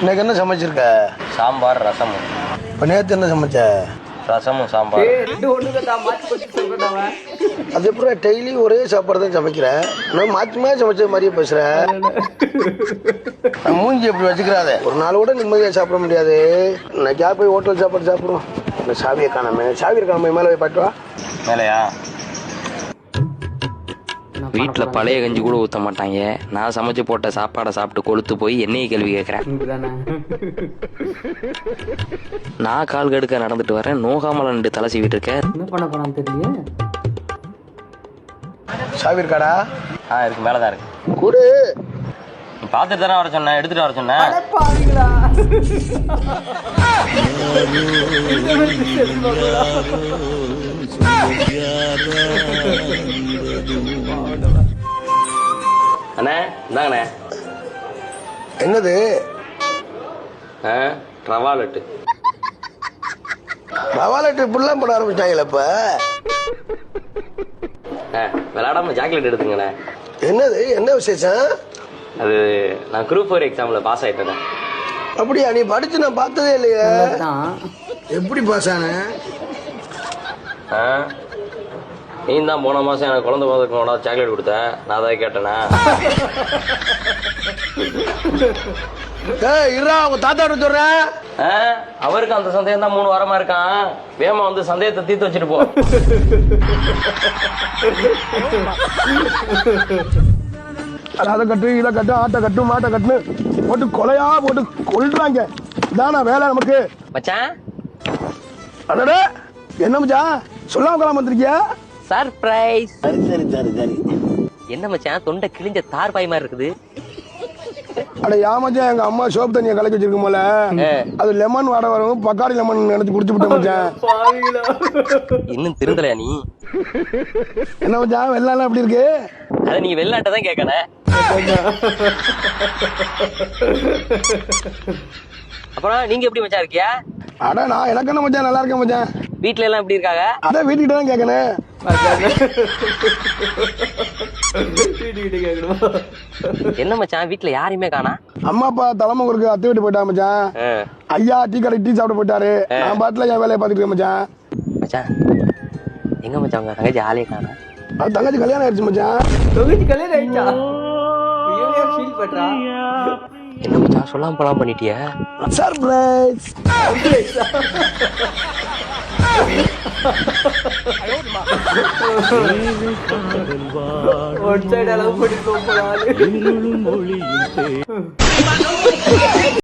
இன்னைக்கு என்ன சமைச்சிருக்க? சாம்பார் ரசமும். இப்போ நேற்று என்ன சமைச்ச? ரசமும் சாம்பார். அது எப்படி டெய்லி ஒரே சாப்பாடு தான் சமைக்கிறேன்? நான் மாற்றி மாற்றி சமைச்ச மாதிரியே பேசுகிறேன். மூஞ்சி எப்படி வச்சுக்கிறாத? ஒரு நாள் கூட நிம்மதியாக சாப்பிட முடியாது. இன்னைக்கா போய் ஹோட்டல் சாப்பாடு சாப்பிடுவோம். இந்த சாவியை காணாம, சாவி இருக்காம மேலே போய் பாட்டுவா. மேலையா? வீட்டில் பழைய கஞ்சி கூட ஊற்ற மாட்டாங்க. நான் சமைச்சு போட்ட சாப்பாடை சாப்பிட்டு கொளுத்து போய் என்னைய கேள்வி கேட்குறேன். நான் கால் கடுக்க நடந்துட்டு வரேன், நோகாமல் ரெண்டு தலை சீவிட்டு இருக்கேன். என்ன பண்ண போறான்னு தெரியல. சாவி இருக்காடா? இருக்கு, மேலே தான் இருக்கு. கூடு பார்த்துட்டு தானே வர சொன்னேன், எடுத்துட்டு வர சொன்னேன். அண்ணே இந்தாங்கண்ணே. என்னது? ரவாலட்டு. ரவாலட்டு இப்படிலாம் போட ஆரம்பிச்சாங்களே இப்ப. விளையாடாம சாக்லேட் எடுத்துங்கண்ணே. என்னது? என்ன விசேஷம்? அது நான் குரூப் 4 எக்ஸாம்ல பாஸ் ஆயிட்டேன். அப்படியா? நீ படிச்சு நான் பார்த்ததே இல்லையே. எப்படி பாஸ் ஆன? நீ தான் போன மாசம் எனக்கு குழந்தை பிறந்ததுக்கு சாக்லேட் கொடுத்த, நான் அதை கேட்டேனா? இருடா, உங்க தாத்தாட்ட சொல்றேன். அவருக்கு அந்த சந்தேகம் தான் 3 வாரமா இருக்கான். வேமா வந்து சந்தேகத்தை தீர்த்து வச்சுட்டு போ. அதை கட்டு, இதை கட்டு, ஆட்டை கட்டு, மாட்டை கட்டுன்னு போட்டு கொலையா போட்டு கொள்றாங்க. இதானா வேலை நமக்கு? மச்சான், அடடே என்ன மச்சான் சொல்லாம கொள்ளாம வந்திருக்கியா? சர்ப்ரைஸ். சரி சரி சரி சரி. என்ன மச்சான், தொண்டை கிழிஞ்ச தார் பாய் மாதிரி இருக்குது. அட யாமச்சான், எங்க அம்மா சோப்பு தண்ணியை கலக்கி வச்சிருக்கும் போல, அது லெமன் வாட வரும், பக்காடி லெமன் நினைச்சு குடிச்சு விட்ட மச்சான். இன்னும் திருந்தலையா நீ? என்ன மச்சான் வெள்ளாலாம் எப்படி இருக்கு? அதை நீ வெள்ளாட்ட தான் கேட்கணும். அப்புறம் நீங்க எப்படி மச்சான் இருக்கியா? அட நான் எனக்கு என்ன மச்சான், நல்லா இருக்கேன் மச்சான். வீட்டுல எல்லாம் எப்படி இருக்காங்க? அதான் வீட்டுக்கிட்ட தான் கேட்கணும். என்ன மச்சான், வீட்டுல யாரையுமே காணா? அம்மா அப்பா தலைமுறைக்கு அத்தை வீட்டு போயிட்டா மச்சான். ஐயா டீ கடை டீ சாப்பிட போயிட்டாரு. நான் பாட்டுல என் வேலையை பார்த்துட்டு இருக்கேன் மச்சான். மச்சான் எங்க மச்சான் உங்க தங்கச்சி ஆளே காணா? அது தங்கச்சி கல்யாணம் ஆயிடுச்சு மச்சான். தங்கச்சி கல்யாணம் ஆயிடுச்சா? ஃபீல் பண்றா. என்ன மச்சான் சொல்லாம போலாம் பண்ணிட்டியா? சர்ப்ரைஸ். ஒன் சைடு அளவு போட்டு போறாரு.